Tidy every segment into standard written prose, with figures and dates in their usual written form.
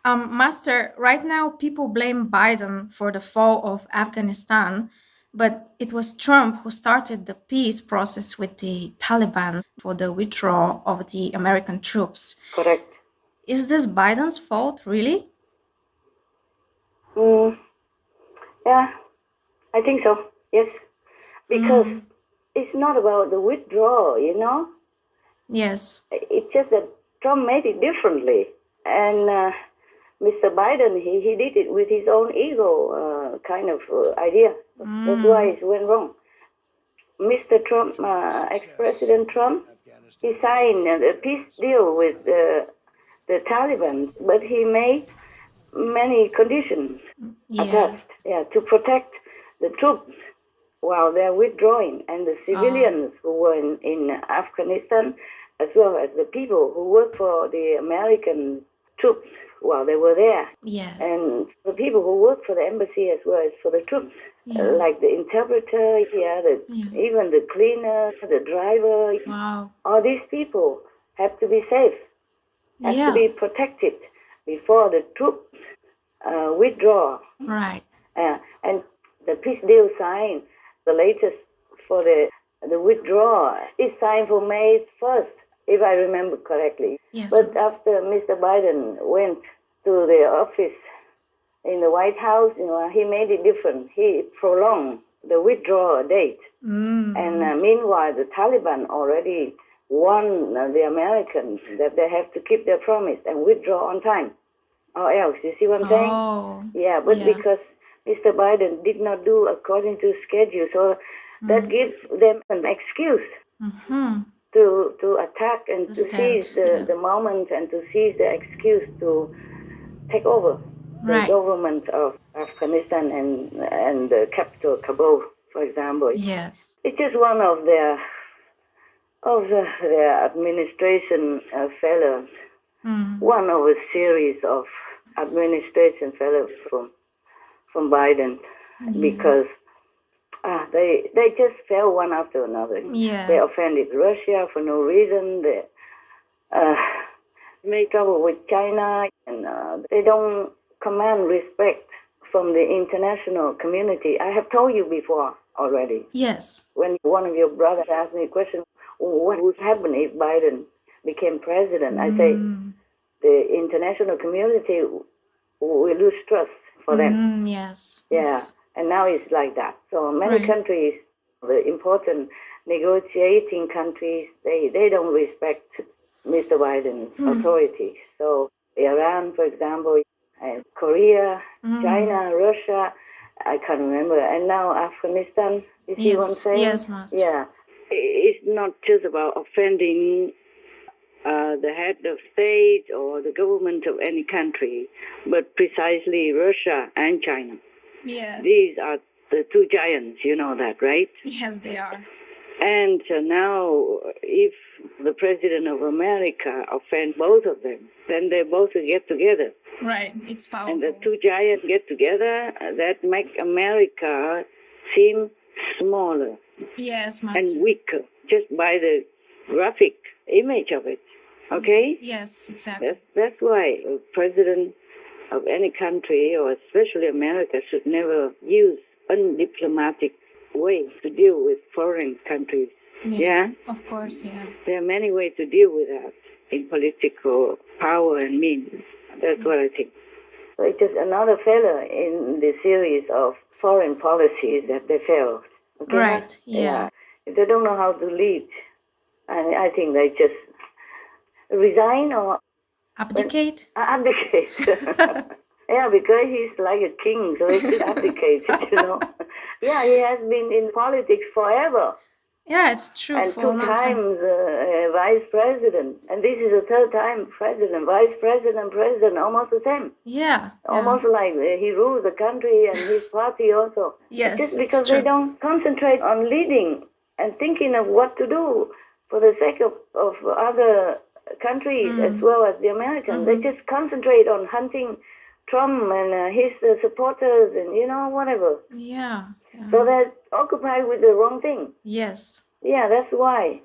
Master, right now people blame Biden for the fall of Afghanistan, but it was Trump who started the peace process with the Taliban for the withdrawal of the American troops. Correct. Is this Biden's fault, really? Mm, yeah, I think so. Yes, because it's not about the withdrawal, Yes. It's just that Trump made it differently, and Mr. Biden he did it with his own ego kind of idea. That's why it went wrong. Mr. Trump, ex-President Trump, he signed a peace deal with the Taliban, but he made many conditions attached, to protect the troops while they're withdrawing, and the civilians who were in Afghanistan, as well as the people who work for the American troops while they were there, Yes. and the people who work for the embassy as well as for the troops, like the interpreter, even the cleaner, the driver. Wow. All these people have to be safe, have to be protected before the troops withdraw. Right. And the peace deal signed, the latest for the withdrawal, is signed for May 1st, if I remember correctly. Yes. But after Mr. Biden went to the office in the White House, he made it different. He prolonged the withdrawal date. And meanwhile, the Taliban already warned the Americans that they have to keep their promise and withdraw on time, or else. You see what I'm saying? Yeah, but because Mr. Biden did not do according to schedule, so that gives them an excuse to attack and to seize the moment and to seize the excuse to take over the government of Afghanistan and the capital Kabul, for example. Yes. It's just one of their administration failures. One of a series of administration failures from Biden, because they just fail one after another. Yeah. They offended Russia for no reason. They make trouble with China, and they don't command respect from the international community. I have told you before already. Yes. When one of your brothers asked me a question, what would happen if Biden became president? I say the international community will lose trust for them. Yes. Yeah. Yes. And now it's like that. So many countries, the important negotiating countries, they don't respect Mr. Biden's authority. So Iran, for example, and Korea, China, Russia, I can't remember, and now Afghanistan. You see what I'm saying? Yes, Master. Yeah. It's not just about offending the head of state or the government of any country, but precisely Russia and China. Yes. These are the two giants, you know that, right? Yes, they are. And now, if the President of America offends both of them, then they both will get together. Right, it's powerful. And the two giants get together, that makes America seem smaller. Yes, Master. And weaker, just by the graphic image of it. Okay? Yes, exactly. That's why a president of any country, or especially America, should never use undiplomatic ways to deal with foreign countries. Yeah? Of course, yeah. There are many ways to deal with that in political power and means. That's what I think. So it's just another failure in the series of foreign policies that they failed. Okay? Right, yeah. They don't know how to lead. And I think they just resign or abdicate. Abdicate. Yeah, because he's like a king, so he should abdicate. Yeah, he has been in politics forever. Yeah, it's true. And 2 times vice president, and this is the 3rd time president, vice president, president, almost the same. Yeah. Almost like he rules the country and his party also. Yes. Just because they don't concentrate on leading and thinking of what to do for the sake of other countries as well as the Americans. They just concentrate on hunting Trump and his supporters and, whatever. Yeah. So they're occupied with the wrong thing. Yes. Yeah, that's why.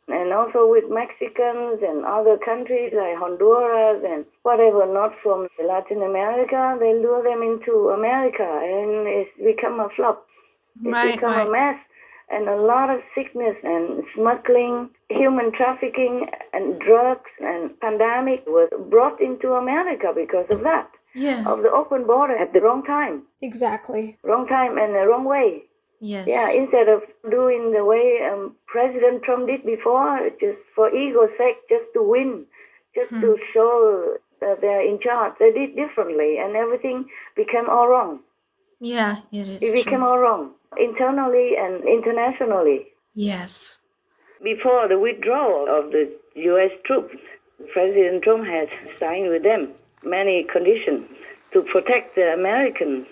and also with Mexicans and other countries like Honduras and whatever, not from Latin America, they lure them into America, and it's become a flop. It's become a mess, and a lot of sickness and smuggling, human trafficking, and drugs and pandemic was brought into America because of that. Yeah. Of the open border at the wrong time. Exactly. Wrong time and the wrong way. Yes. Yeah, instead of doing the way President Trump did before, just for ego's sake, just to win, just to show that they're in charge, they did differently, and everything became all wrong. Yeah, it is. It became all wrong, internally and internationally. Yes. Before the withdrawal of the U.S. troops, President Trump had signed with them many conditions to protect the Americans.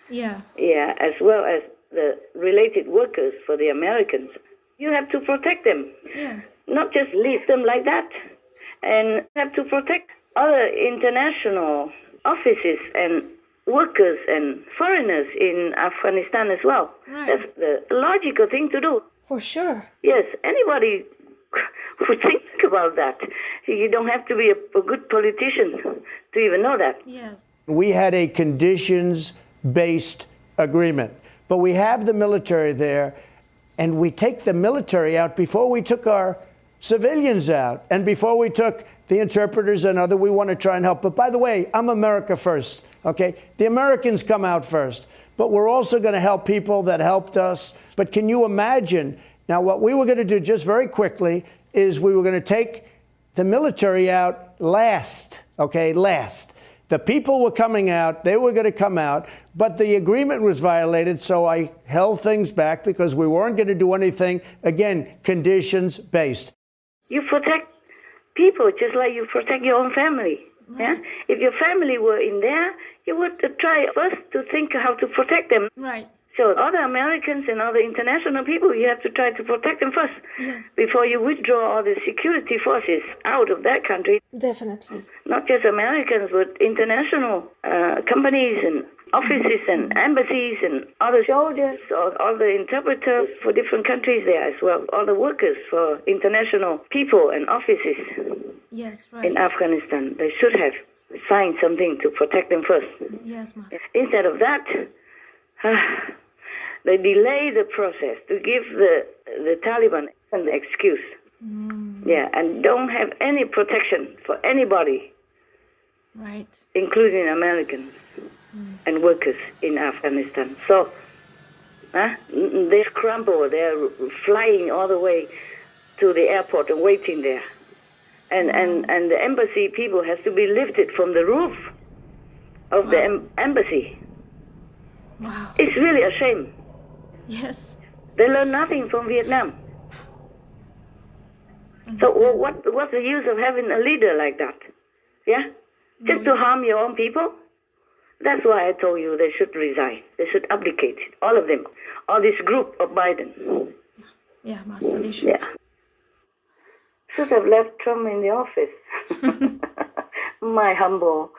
Yeah. Yeah, as well as the related workers for the Americans. You have to protect them. Yeah. Not just leave them like that. And have to protect other international offices and workers and foreigners in Afghanistan as well. Right. That's the logical thing to do. For sure. Yes, anybody who think about that. You don't have to be a good politician to even know that. Yes. We had a conditions-based agreement, but we have the military there, and we take the military out before we took our civilians out and before we took the interpreters and other. We want to try and help. But by the way, I'm America first, okay? The Americans come out first, but we're also going to help people that helped us. But can you imagine? Now, what we were going to do just very quickly is we were going to take the military out last, okay, last. The people were coming out, they were going to come out, but the agreement was violated, so I held things back because we weren't going to do anything, again, conditions-based. You protect people just like you protect your own family. Yeah? If your family were in there, you would try first to think how to protect them. Right. So other Americans and other international people, you have to try to protect them first. Yes. Before you withdraw all the security forces out of that country. Definitely. Not just Americans, but international companies and offices and embassies and other soldiers or all the interpreters for different countries there as well. All the workers for international people and offices. Yes, right. In Afghanistan. They should have signed something to protect them first. Yes, Master. Instead of that, they delay the process to give the Taliban an excuse. Yeah, and don't have any protection for anybody. Right. Including Americans and workers in Afghanistan. So, they scramble, they're flying all the way to the airport and waiting there. And the embassy people has to be lifted from the roof of the embassy. Wow. It's really a shame. Yes. They learn nothing from Vietnam. So what's the use of having a leader like that? Yeah? Just to harm your own people? That's why I told you they should resign. They should abdicate. All of them. All this group of Biden. Yeah, Master, they should. Yeah. Should have left Trump in the office. My humble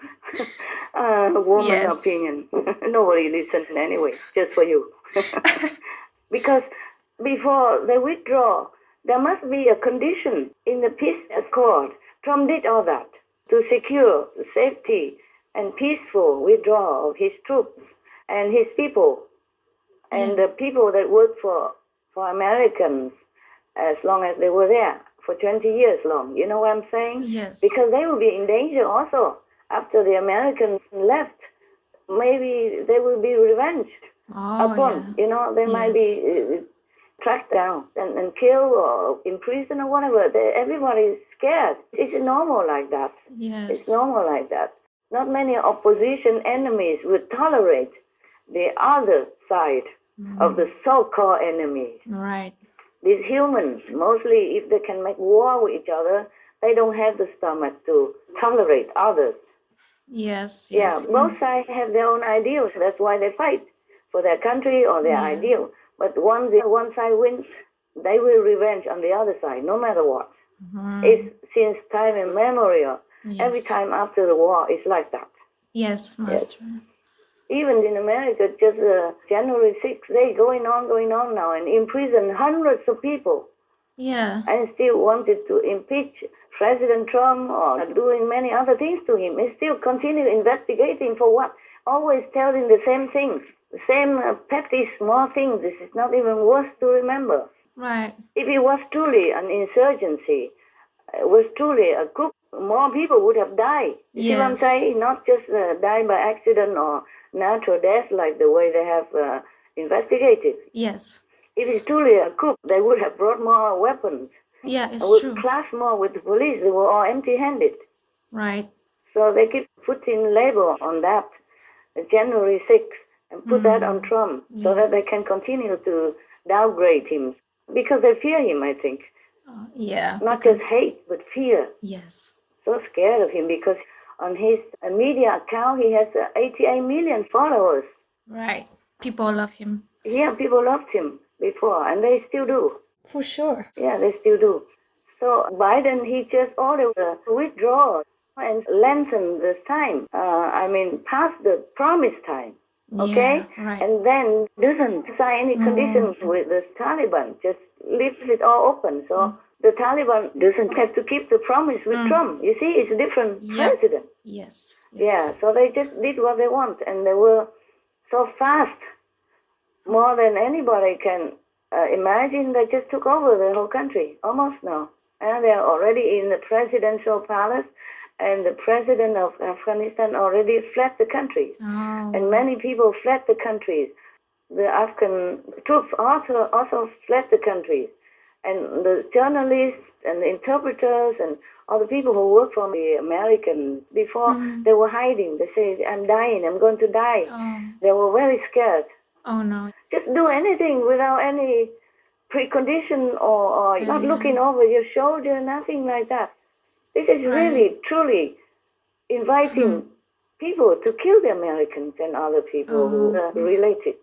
woman opinion. Nobody listens anyway, just for you. Because before they withdraw, there must be a condition in the peace accord. Trump did all that to secure the safety and peaceful withdrawal of his troops and his people and the people that worked for Americans as long as they were there for 20 years long. You know what I'm saying? Yes. Because they will be in danger also after the Americans left. Maybe they will be revenged upon. Yeah. You know, they might be tracked down and killed or imprisoned or whatever. Everybody is scared. It's normal like that. Yes. It's normal like that. Not many opposition enemies would tolerate the other side of the so-called enemies. Right. These humans, mostly if they can make war with each other, they don't have the stomach to tolerate others. Yes. Yeah, both sides have their own ideals. That's why they fight for their country or their ideal. But once one side wins, they will revenge on the other side, no matter what. It's since time immemorial. Every time after the war, it's like that. Yes, Master. Yes. Even in America, just January 6th, they going on now and imprison hundreds of people Yeah. and still wanted to impeach President Trump or doing many other things to him. He still continue investigating for what? Always telling the same things, the same petty small things. This is not even worth to remember. Right. If it was truly an insurgency, it was truly a coup, more people would have died. You see what I'm Yes. saying? Not just die by accident or natural death like the way they have investigated. Yes. If it's truly a coup, they would have brought more weapons Yeah, and it's would true. clash more with the police. They were all empty-handed. Right. So they keep putting label on that, January 6th, and put that on Trump so that they can continue to downgrade him because they fear him, I think. Yeah. Not because, just hate, but fear. Yes. So scared of him because on his media account he has 88 million followers. Right. People love him. Yeah, people loved him before, and they still do. For sure. Yeah, they still do. So Biden, he just ordered a withdrawal and lengthen the time. Past the promised time. Okay? Yeah, right. And then doesn't sign any conditions with the Taliban, just leaves it all open. So the Taliban doesn't have to keep the promise with Trump. You see, it's a different president. Yes. Yeah, so they just did what they want, and they were so fast, more than anybody can imagine. They just took over the whole country, almost now. And they're already in the presidential palace, and the president of Afghanistan already fled the country. Oh. And many people fled the countries. The Afghan troops also fled the countries. And the journalists and the interpreters and all the people who worked for the Americans before, they were hiding. They said, I'm dying, I'm going to die. Oh. They were very scared. Oh, no. Just do anything without any precondition or not looking over your shoulder, nothing like that. This is really, truly inviting people to kill the Americans and other people who are related.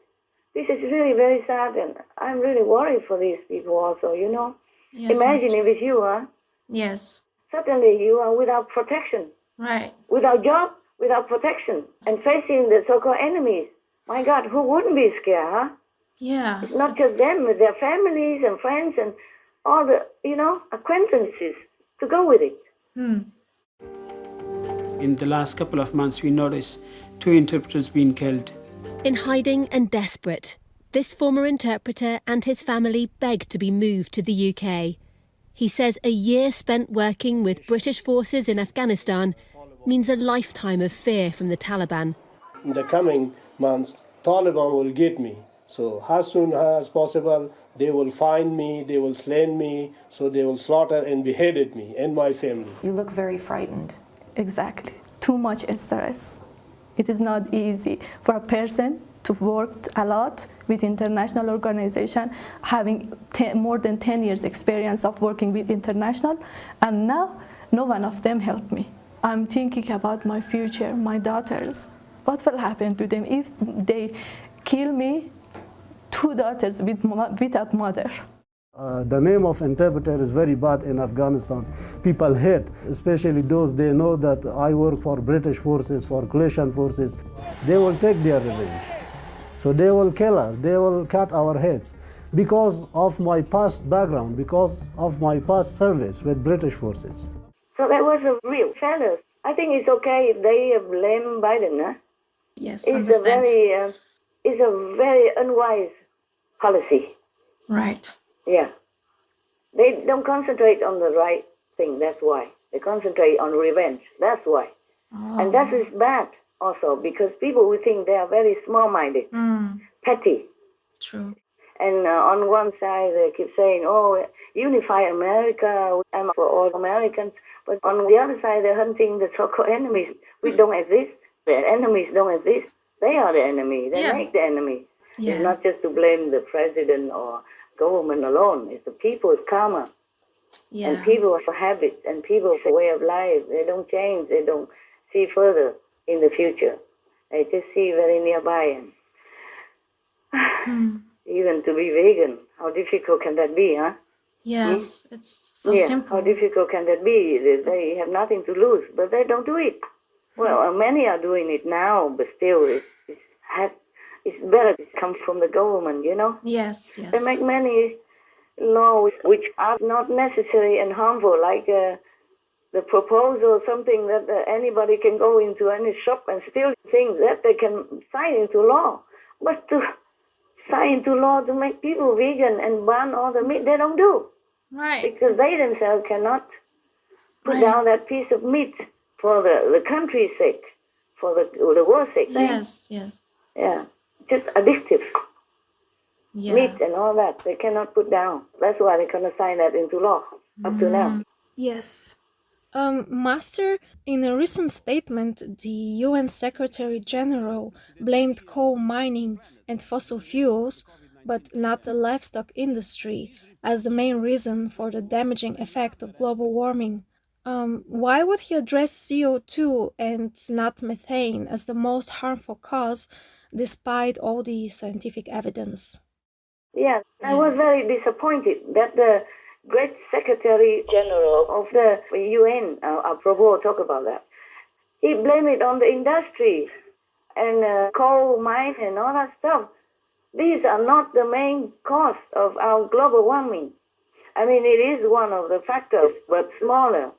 This is really very sad, and I'm really worried for these people also, you know. Yes, Imagine Master. if it's you, huh? Yes. Suddenly you are without protection, Right. without job, without protection, and facing the so-called enemies. My God, who wouldn't be scared, huh? Yeah. It's not just them, but their families and friends and all the, acquaintances to go with it. In the last couple of months, we noticed 2 interpreters being killed. In hiding and desperate, this former interpreter and his family begged to be moved to the UK. He says a year spent working with British forces in Afghanistan means a lifetime of fear from the Taliban. In the coming months, Taliban will get me. So as soon as possible, they will find me, they will slay me, so they will slaughter and beheaded me and my family. You look very frightened. Exactly. Too much stress. It is not easy for a person to work a lot with international organization, having more than 10 years experience of working with international, and now no one of them helped me. I'm thinking about my future, my daughters. What will happen to them if they kill me, 2 daughters without mother? The name of interpreter is very bad in Afghanistan. People hate, especially those they know that I work for British forces, for coalition forces. They will take their revenge. So they will kill us, they will cut our heads because of my past background, because of my past service with British forces. So that was a real failure. I think it's okay if they blame Biden, huh? Yes, It's understand. It's a very unwise policy. Right. Yeah. They don't concentrate on the right thing, that's why. They concentrate on revenge, that's why. And that is bad also, because people will think they are very small-minded, petty. True. And on one side they keep saying, oh, unify America, I'm for all Americans. But on the other side they're hunting the so-called enemies. We don't exist. The enemies don't exist. They are the enemy. They make the enemy. Yeah. It's not just to blame the president or government alone. It's the people's karma. Yeah. And people's habits and people's way of life. They don't change. They don't see further in the future. They just see very nearby. And even to be vegan, how difficult can that be, huh? Yes, it's so Yeah, simple. how difficult can that be? They have nothing to lose, but they don't do it. Well, many are doing it now, but still, it's better to come from the government, you know? Yes, yes. They make many laws which are not necessary and harmful, like the proposal, something that anybody can go into any shop and steal things that they can sign into law. But to sign into law to make people vegan and ban all the meat, they don't do. Right. Because they themselves cannot put down that piece of meat for the country's sake, for the world's sake. Yes, yes. Yeah, just addictive. Yeah. Meat and all that, they cannot put down. That's why they cannot sign that into law up to now. Yes. Master, in a recent statement, the UN Secretary General blamed coal mining and fossil fuels, but not the livestock industry, as the main reason for the damaging effect of global warming. Why would he address CO2 and not methane as the most harmful cause, despite all the scientific evidence? Yeah, I was very disappointed that the great Secretary General of the UN, Prabhu, talk about that. He blamed it on the industry and coal mine and all that stuff. These are not the main cause of our global warming. I mean, it is one of the factors, but smaller,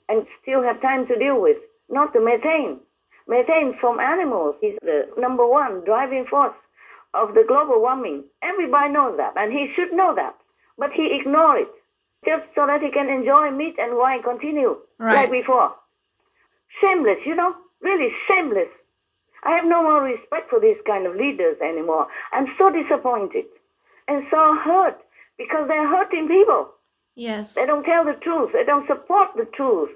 and still have time to deal with. Not the methane. Methane from animals is the number one driving force of the global warming. Everybody knows that, and he should know that. But he ignored it, just so that he can enjoy meat and wine continue like before. Shameless, really shameless. I have no more respect for these kind of leaders anymore. I'm so disappointed and so hurt because they're hurting people. Yes. They don't tell the truth. They don't support the truth.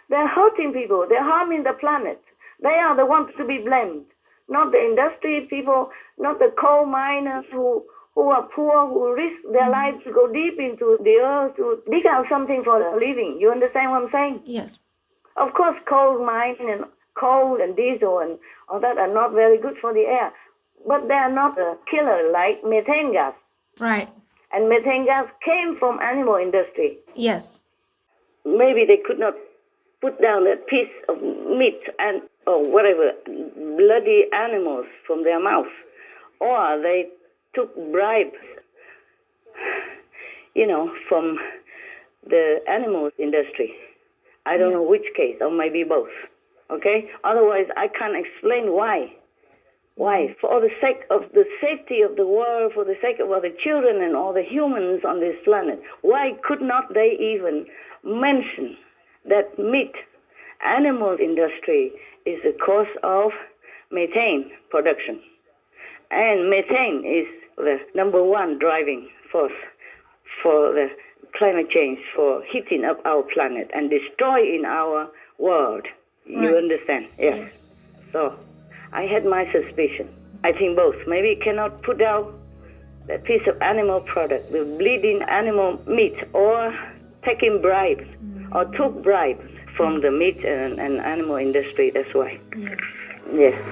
They're hurting people. They're harming the planet. They are the ones to be blamed, not the industry people, not the coal miners who are poor, who risk their lives to go deep into the earth to dig out something for a living. You understand what I'm saying? Yes. Of course, coal mining and coal and diesel and all that are not very good for the air, but they are not a killer like methane gas. Right. And methane gas came from animal industry. Yes. Maybe they could not put down that piece of meat and or whatever, bloody animals from their mouth, or they took bribes, from the animal industry. I don't know which case, or maybe both. Okay? Otherwise, I can't explain why. Why? For the sake of the safety of the world, for the sake of all the children and all the humans on this planet, why could not they even mention that meat, animal industry, is the cause of methane production? And methane is the number one driving force for the climate change, for heating up our planet and destroying our world. You understand? Yes. So I had my suspicion. I think both. Maybe it cannot put out that piece of animal product, the bleeding animal meat, or taking bribes, or took bribes from the meat and animal industry. That's why. Yes. Yes.